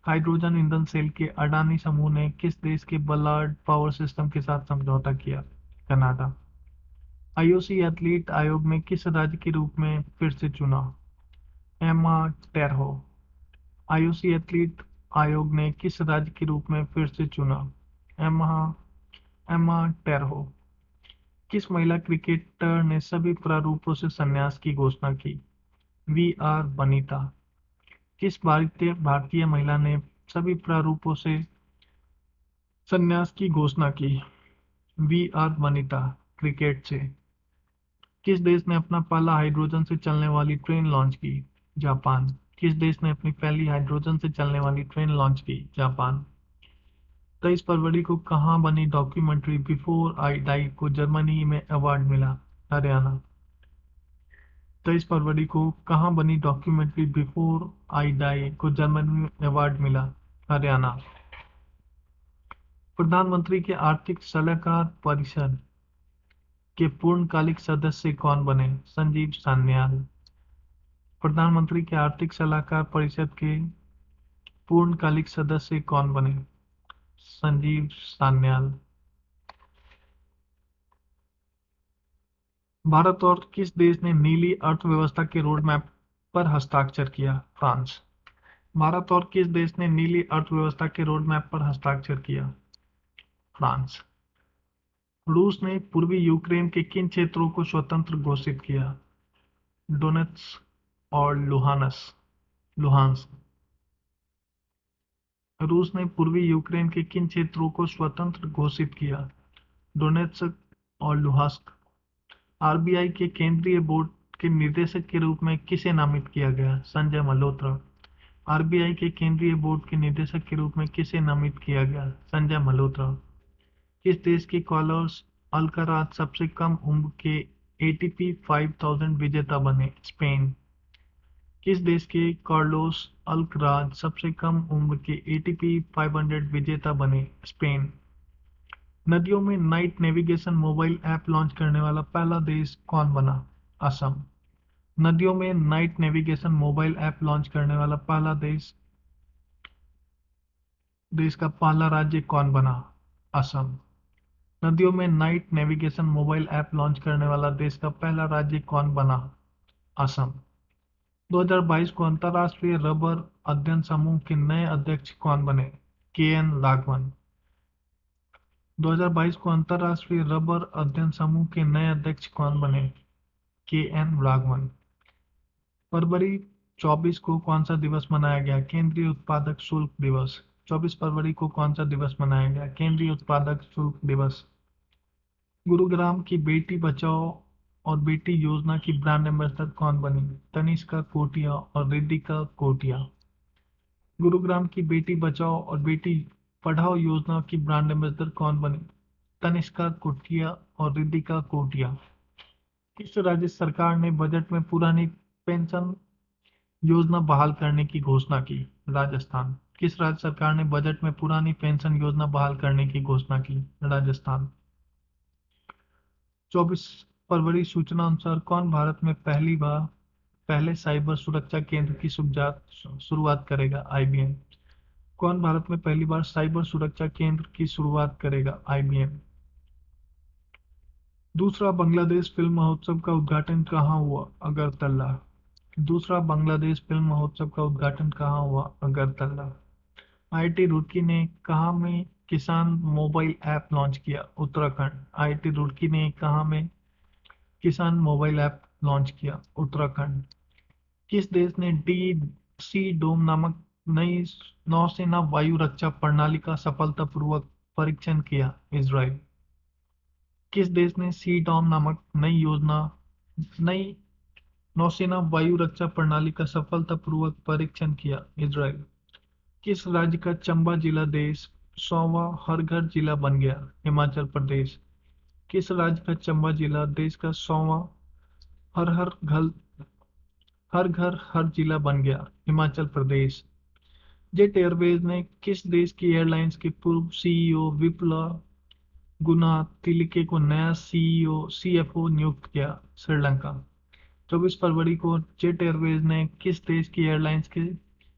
हाइड्रोजन ईंधन सेल के अडानी समूह ने किस देश के बल्लार्ड पावर सिस्टम के साथ समझौता किया? कनाडा। आईओसी एथलीट आयोग में किस राज्य के रूप में फिर से चुना? एमा टेरहो। आईओसी एथलीट आयोग ने किस राज्य के रूप में फिर से चुना? एमा एमा टेरहो। किस महिला क्रिकेटर ने सभी प्रारूपों से संन्यास की घोषणा की? V R Vanitha. किस भारतीय महिला ने सभी प्रारूपों से संन्यास की घोषणा की? V R Vanita. क्रिकेट से। किस देश ने अपना पहला हाइड्रोजन से चलने वाली ट्रेन लॉन्च की? जापान। किस देश ने अपनी पहली हाइड्रोजन से चलने वाली ट्रेन लॉन्च की? जापान। 23 फरवरी को कहाँ बनी डॉक्यूमेंट्री बिफोर आई डाई को जर्मनी में अवार्ड मिला? हरियाणा। 23 फरवरी को कहाँ बनी डॉक्यूमेंट्री बिफोर आई डाई को जर्मनी में अवार्ड मिला? हरियाणा। प्रधानमंत्री के आर्थिक सलाहकार परिषद के पूर्णकालिक सदस्य कौन बने? संजीव सान्याल। प्रधानमंत्री के आर्थिक सलाहकार परिषद के पूर्णकालिक सदस्य कौन बने? संजीव सान्याल। भारत और किस देश ने नीली अर्थव्यवस्था के रोड मैप पर हस्ताक्षर किया? फ्रांस। भारत और किस देश ने नीली अर्थव्यवस्था के रोड मैप पर हस्ताक्षर किया? फ्रांस। रूस ने पूर्वी यूक्रेन के किन क्षेत्रों को स्वतंत्र घोषित किया? डोनेट्स्क और लुहांस्क। रूस ने पूर्वी यूक्रेन के किन क्षेत्रों को स्वतंत्र घोषित किया? डोनेट्स्क और लुहांस्क। आरबीआई के केंद्रीय बोर्ड के निदेशक के रूप में किसे नामित किया गया? संजय मल्होत्रा। आरबीआई के केंद्रीय बोर्ड के निदेशक के रूप में किसे नामित किया गया? संजय मल्होत्रा। किस देश के कार्लोस अल्काराज सबसे कम उम्र के एटीपी 5000 विजेता बने? स्पेन। किस देश के कार्लोस अल्कराज सबसे कम उम्र के एटीपी 500 विजेता बने? स्पेन। नदियों में night navigation mobile app launch करने वाला पहला देश कौन बना? असम। नदियों में night navigation mobile app launch करने वाला पहला देश का पहला राज्य कौन बना? असम। नदियों में night navigation mobile app launch करने वाला देश का पहला राज्य कौन बना? असम। 2022 को अंतर्राष्ट्रीय रबर अध्ययन समूह के नए अध्यक्ष कौन बने? के एन राघवन। 2022 को अंतर्राष्ट्रीय रबर अध्ययन समूह के नए अध्यक्ष कौन बने? के एन राघवन। फरवरी 24 को कौन सा दिवस मनाया गया? केंद्रीय उत्पादक शुल्क दिवस। 24 फरवरी को कौन सा दिवस मनाया गया? केंद्रीय उत्पादक शुल्क दिवस। गुरुग्राम की बेटी बचाओ और बेटी योजना की ब्रांड एम्बेसडर कौन बनी? तनिष्का कोटिया और रिद्धिका कोटिया। गुरुग्राम की बेटी बचाओ और बेटी पढ़ाओ योजना की ब्रांड एम्बेसडर कौन बनी? तनिष्का कोटिया और रिद्धिका कोटिया। किस राज्य सरकार ने बजट में पुरानी पेंशन योजना बहाल करने की घोषणा की? राजस्थान। किस राज्य सरकार ने बजट में पुरानी पेंशन योजना बहाल करने की घोषणा की? राजस्थान। 24 फरवरी सूचना अनुसार कौन भारत में पहले साइबर सुरक्षा केंद्र की शुरुआत करेगा? आईबीएम। कौन भारत में पहली बार साइबर सुरक्षा केंद्र की शुरुआत करेगा? आईबीएम। दूसरा बांग्लादेश फिल्म महोत्सव का उद्घाटन कहाँ हुआ? अगरतला। दूसरा बांग्लादेश फिल्म महोत्सव का उद्घाटन कहाँ हुआ? अगरतला। आईआईटी रुड़की ने कहाँ में किसान मोबाइल ऐप लॉन्च किया? उत्तराखंड। आईआईटी रुड़की ने कहाँ में किसान मोबाइल ऐप लॉन्च किया? उत्तराखंड। किस देश ने डी सी डोम नामक नई नौसेना वायु रक्षा प्रणाली का सफलतापूर्वक परीक्षण किया? इजराइल। किस देश ने सी डॉम नामक नई नौसेना वायु रक्षा प्रणाली का सफलतापूर्वक परीक्षण किया? इजराइल। किस राज्य का चंबा जिला देश 100वां हर घर जिला बन गया? हिमाचल प्रदेश। किस राज्य का चंबा जिला देश का 100वां हर हर घर हर घर हर जिला बन गया? हिमाचल प्रदेश। जेट एयरवेज ने किस देश की एयरलाइंस के पूर्व सीईओ विप्लव गुना तिलके को नया सीएफओ नियुक्त किया? श्रीलंका। 24 फरवरी को जेट एयरवेज ने किस देश की एयरलाइंस के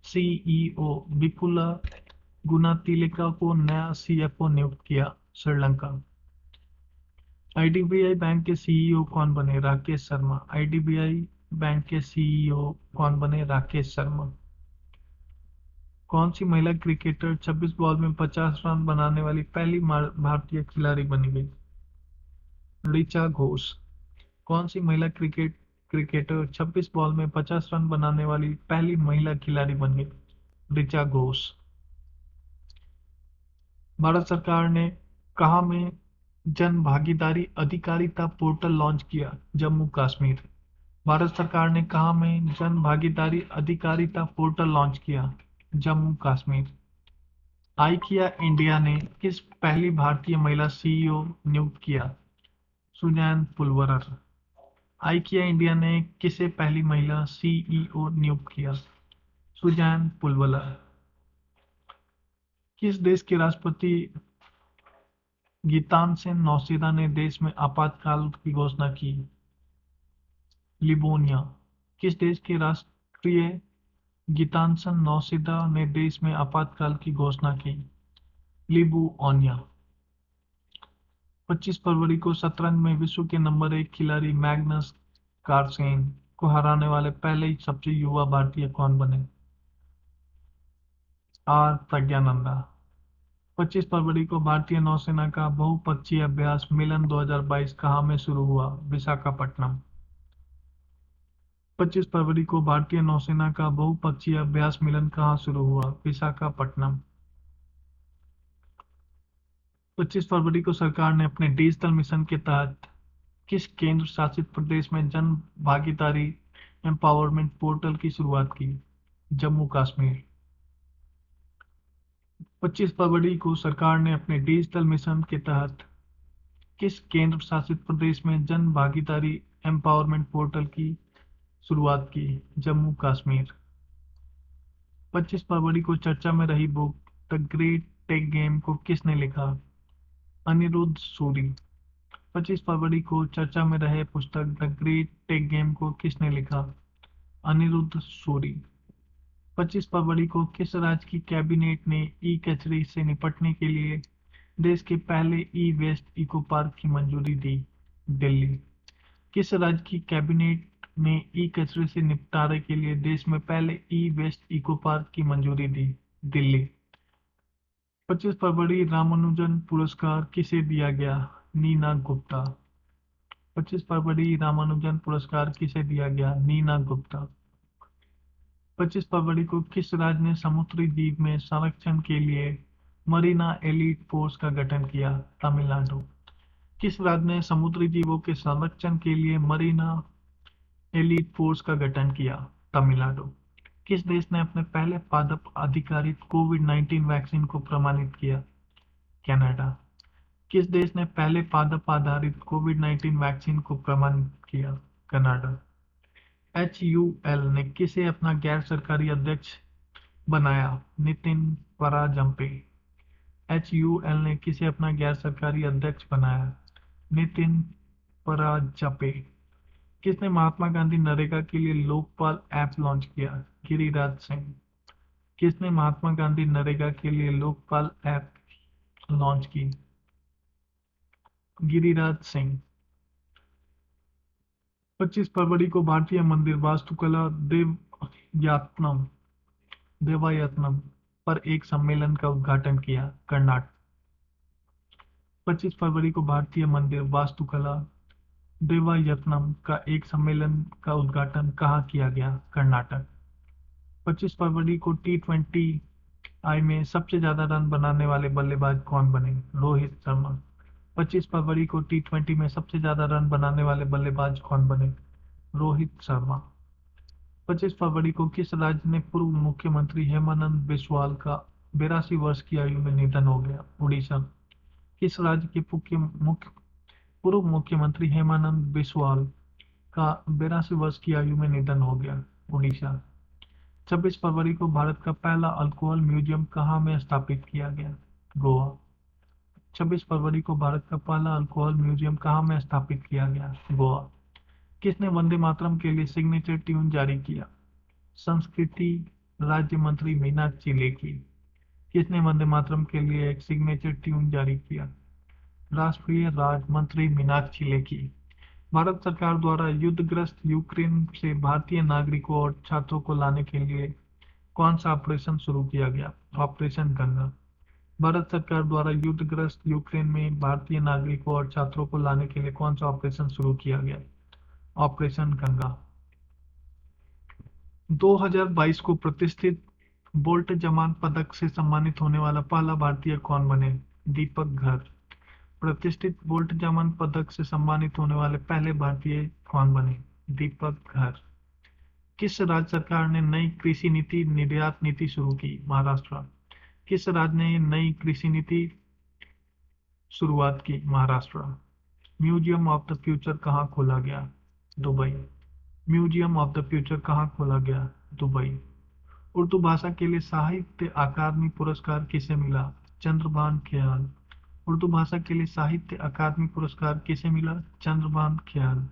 सीईओ विपुला गुनातिलका को नया सीएफओ नियुक्त किया? श्रीलंका। आईडीबीआई बैंक के सीईओ कौन बने? राकेश शर्मा। आईडीबीआई बैंक के सीईओ कौन बने? राकेश शर्मा। कौन सी महिला क्रिकेटर 26 बॉल में 50 रन बनाने वाली पहली भारतीय खिलाड़ी बनी गई? ऋचा घोष। कौन सी महिला क्रिकेटर 26 बॉल में 50 रन बनाने वाली पहली महिला खिलाड़ी बन गई? ऋचा घोष। भारत सरकार ने कहाँ में जन भागीदारी अधिकारिता पोर्टल लॉन्च किया? जम्मू कश्मीर। भारत सरकार ने कहाँ में जन भागीदारी अधिकारिता पोर्टल लॉन्च किया? जम्मू कश्मीर। आइकिया इंडिया ने किस पहली भारतीय महिला सीईओ नियुक्त किया? सुजैन पुलवरर। आइकिया इंडिया ने किसे पहली महिला सीईओ नियुक्त किया? सुजैन पुलवरर। किस देश के राष्ट्रपति गीतानसेन नौसेना ने देश में आपातकाल की घोषणा की? लिबोनिया। किस देश के राष्ट्रीय गीतानसेन नौसेना ने देश में आपातकाल की घोषणा की? लिबुआनिया। 25 फरवरी को शतरंज में विश्व के नंबर 1 खिलाड़ी मैग्नस कार्लसेन को हराने वाले पहले ही सबसे युवा भारतीय कौन बने? आर प्रज्ञानंदा। 25 फरवरी को भारतीय नौसेना का बहुपक्षीय अभ्यास मिलन 2022 कहाँ में शुरू हुआ? विशाखापट्टनम। 25 फरवरी को भारतीय नौसेना का बहुपक्षीय अभ्यास मिलन कहाँ शुरू हुआ? विशाखापट्टनम। 25 फरवरी को सरकार ने अपने डिजिटल मिशन के तहत किस केंद्र शासित प्रदेश में जन भागीदारी एम्पावरमेंट पोर्टल की शुरुआत की? जम्मू कश्मीर। 25 फरवरी को सरकार ने अपने डिजिटल मिशन के तहत किस केंद्र शासित प्रदेश में जन भागीदारी एम्पावरमेंट पोर्टल की शुरुआत की? जम्मू कश्मीर। 25 फरवरी को चर्चा में रही book the great tech game को किसने लिखा? अनिरुद्ध सूरी। 25 फरवरी को चर्चा में रहे पुस्तक द ग्रेट टेक गेम को किसने लिखा? अनिरुद्ध सूरी। 25 फरवरी को किस राज्य की कैबिनेट ने ई कचरे से निपटने के लिए देश के पहले ई वेस्ट इको पार्क की मंजूरी दी? दिल्ली। किस राज्य की कैबिनेट ने ई कचरे से निपटारे के लिए देश में पहले ई वेस्ट इको पार्क की मंजूरी दी? दिल्ली। 25 फरवरी रामानुजन पुरस्कार किसे दिया गया? नीना गुप्ता। 25 फरवरी रामानुजन पुरस्कार किसे दिया गया? नीना गुप्ता। 25 फरवरी को किस राज्य ने समुद्री जीव में संरक्षण के लिए मरीना एलीट फोर्स का गठन किया? तमिलनाडु। किस राज्य ने समुद्री जीवों के संरक्षण के लिए मरीना एलीट फोर्स का गठन किया? तमिलनाडु। किस देश ने अपने पहले पादप आधारित कोविड-19 वैक्सीन को प्रमाणित किया? कनाडा। किस देश ने पहले पादप आधारित कोविड-19 वैक्सीन को प्रमाणित किया? कनाडा। HUL ने किसे अपना गैर सरकारी अध्यक्ष बनाया? नितिन पराजम्पे। HUL ने किसे अपना गैर सरकारी अध्यक्ष बनाया? नितिन पराजपे। किसने महात्मा गांधी नरेगा के लिए लोकपाल ऐप लॉन्च किया? गिरिराज सिंह। किसने महात्मा गांधी नरेगा के लिए लोकपाल ऐप लॉन्च की? गिरिराज सिंह। 25 फरवरी को भारतीय मंदिर वास्तुकला देवायतनम पर एक सम्मेलन का उद्घाटन किया? कर्नाटक। 25 फरवरी को भारतीय मंदिर वास्तुकला देवायतनम का एक सम्मेलन का उद्घाटन कहाँ किया गया? कर्नाटक। 25 फरवरी को T20 में सबसे ज्यादा रन बनाने वाले बल्लेबाज कौन बने? रोहित शर्मा। 25 फरवरी को T20 में सबसे ज्यादा रन बनाने वाले बल्लेबाज कौन बने? रोहित शर्मा। 25 फरवरी को किस राज्य ने पूर्व मुख्यमंत्री हेमानंद बिस्वाल का 82 वर्ष की आयु में निधन हो गया? उड़ीसा। किस राज्य के पूर्व मुख्यमंत्री हेमानंद बिस्वाल का 82 वर्ष की आयु में निधन हो गया? उड़ीसा। 26 फरवरी को भारत का पहला अल्कोहल म्यूजियम कहाँ में स्थापित किया गया? गोवा। 26 फरवरी को भारत का पहला अल्कोहल म्यूजियम कहाँ में स्थापित किया गया? गोवा। किसने वंदे मातरम के लिए सिग्नेचर ट्यून जारी किया? संस्कृति राज्य मंत्री मीनाक्षी लेखी। किसने वंदे मातरम के लिए एक सिग्नेचर ट्यून जारी किया? राष्ट्रीय राज्य मंत्री मीनाक्षी लेखी। भारत सरकार द्वारा युद्धग्रस्त यूक्रेन से भारतीय नागरिकों और छात्रों को लाने के लिए कौन सा ऑपरेशन शुरू किया गया? ऑपरेशन गंगा। भारत सरकार द्वारा युद्धग्रस्त यूक्रेन में भारतीय नागरिकों और छात्रों को लाने के लिए कौन सा ऑपरेशन शुरू किया गया? ऑपरेशन गंगा। 2022 को प्रतिष्ठित बोल्ट जमान पदक से सम्मानित होने वाला पहला भारतीय कौन बने? दीपक घर। प्रतिष्ठित बोल्ट जमान पदक से सम्मानित होने वाले पहले भारतीय कौन बने? दीपक घर। किस राज्य सरकार ने नई कृषि नीति निर्यात नीति शुरू की? महाराष्ट्र। किस राज्य ने नई कृषि नीति शुरुआत की? Maharashtra. Museum of the future कहाँ खोला गया? Dubai. Museum of the future कहाँ खोला गया? दुबई। उर्दू भाषा के लिए साहित्य अकादमी पुरस्कार किसे मिला? चंद्रभान ख्याल। उर्दू भाषा के लिए साहित्य अकादमी पुरस्कार किसे मिला? चंद्रभान ख्याल।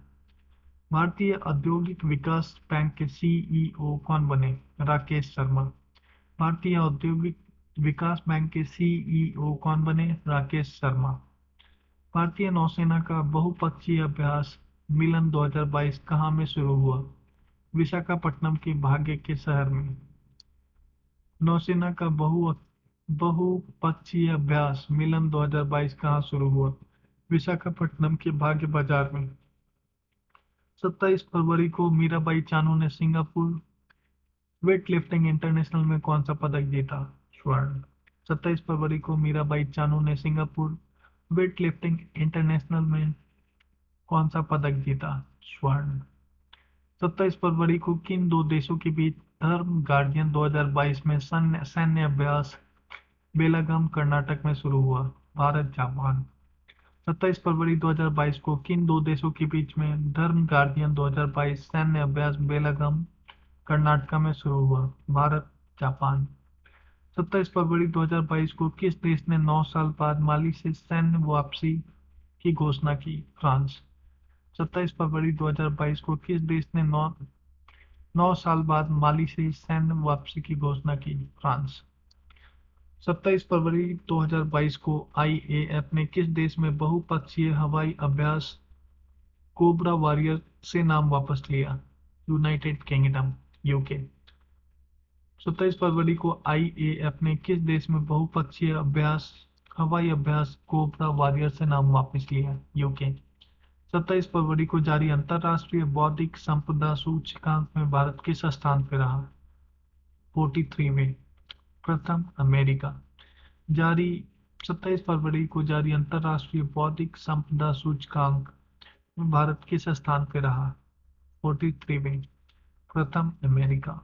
भारतीय औद्योगिक विकास बैंक के CEO कौन बने? राकेश शर्मा। भारतीय औद्योगिक विकास बैंक के CEO कौन बने? राकेश शर्मा। भारतीय नौसेना का बहुपक्षीय अभ्यास मिलन 2022 कहाँ में शुरू हुआ? विशाखापट्टनम के भाग्य के शहर में। नौसेना का बहुपक्षीय अभ्यास मिलन 2022 कहाँ शुरू हुआ? विशाखापट्टनम के भाग्य बाजार में। 27 फरवरी को मीराबाई चानू ने सिंगापुर वेट लिफ्टिंग इंटरनेशनल में कौन सा पदक जीता? स्वर्ण। 27 फरवरी को मीराबाई चानू ने सिंगापुर वेट लिफ्टिंग इंटरनेशनल में कौन सा पदक जीता? स्वर्ण। 27 फरवरी को किन दो देशों के बीच धर्म गार्डियन 2022 में सैन्य अभ्यास बेलगाम कर्नाटक में शुरू हुआ? भारत जापान। 27 फरवरी 2022 को किन दो देशों के बीच में धर्म गार्डियन 2022 सैन्य अभ्यास बेलगाम कर्नाटक में शुरू हुआ? भारत जापान। 27 फरवरी 2022 को किस देश ने 9 साल बाद माली से सैन्य वापसी की घोषणा की? फ्रांस। 27 फरवरी 2022 को किस देश ने 9 साल बाद माली से सैन्य वापसी की घोषणा की? फ्रांस। 27 फरवरी 2022 को आईएएफ ने किस देश में बहुपक्षीय हवाई अभ्यास कोबरा वॉरियर से नाम वापस लिया? United kingdom, UK. 27 फरवरी को आईएएफ ने किस देश में बहुपक्षीय हवाई अभ्यास कोबरा वॉरियर से नाम वापस लिया? यूके। 27 फरवरी को जारी अंतर्राष्ट्रीय बौद्धिक संपदा सूचकांक में भारत किस स्थान पर रहा? 43वें। प्रथम अमेरिका। जारी 27 फरवरी को जारी अंतर्राष्ट्रीय बौद्धिक संपदा सूचकांक में भारत किस स्थान पर रहा? 43वें। प्रथम अमेरिका।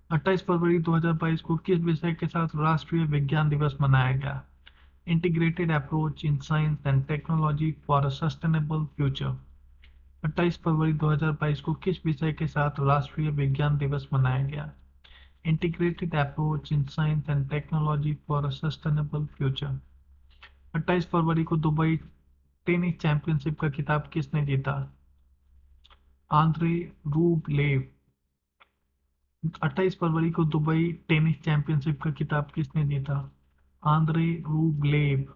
28 फरवरी 2022 को किस विषय के साथ राष्ट्रीय विज्ञान दिवस मनाया गया? Integrated approach in science and technology for a sustainable future. 28 फरवरी 2022 को किस विषय के साथ राष्ट्रीय विज्ञान दिवस मनाया गया? Integrated approach in science and technology for a sustainable future. 28 फरवरी को दुबई टेनिस चैंपियनशिप का खिताब किसने जीता? Andre Rublev. 28 फरवरी को दुबई टेनिस चैंपियनशिप का खिताब किसने जीता? Andre Rublev.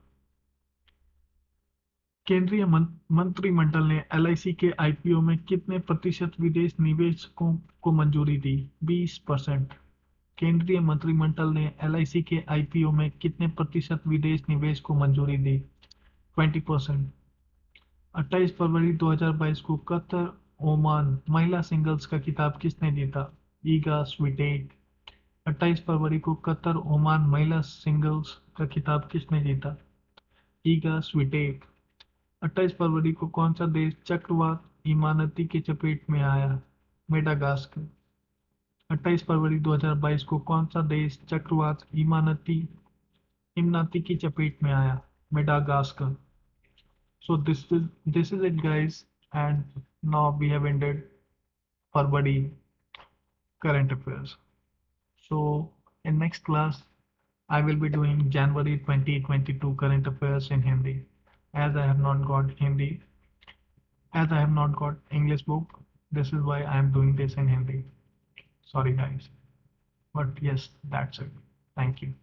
केंद्रीय मंत्रिमंडल ने एलआईसी के आईपीओ में कितने प्रतिशत विदेश निवेशकों को मंजूरी दी? 20%। केंद्रीय मंत्रिमंडल ने एलआईसी के आईपीओ में कितने प्रतिशत विदेश निवेश को मंजूरी दी? 20%। 28 फरवरी 2022 को कतर ओमान महिला सिंगल्स का खिताब किसने जीता? ईगा स्वीटेक। 28 फरवरी को कतर ओमान महिला सिंगल्स का खिताब किसने जीता? ईगा स्वीटेक। 28 फरवरी को कौन सा देश चक्रवात इमानती की चपेट में आया? मेडागास्कर। 28 फरवरी 2022 को कौन सा देश चक्रवात इमानती की चपेट में आया? Madagascar. So this is it, guys, and now we have ended February current affairs. So in next class, I will be doing January 2022 current affairs in Hindi, as I have not got Hindi, as I have not got English book. This is why I am doing this in Hindi. Sorry, guys, but yes, that's it. Thank you.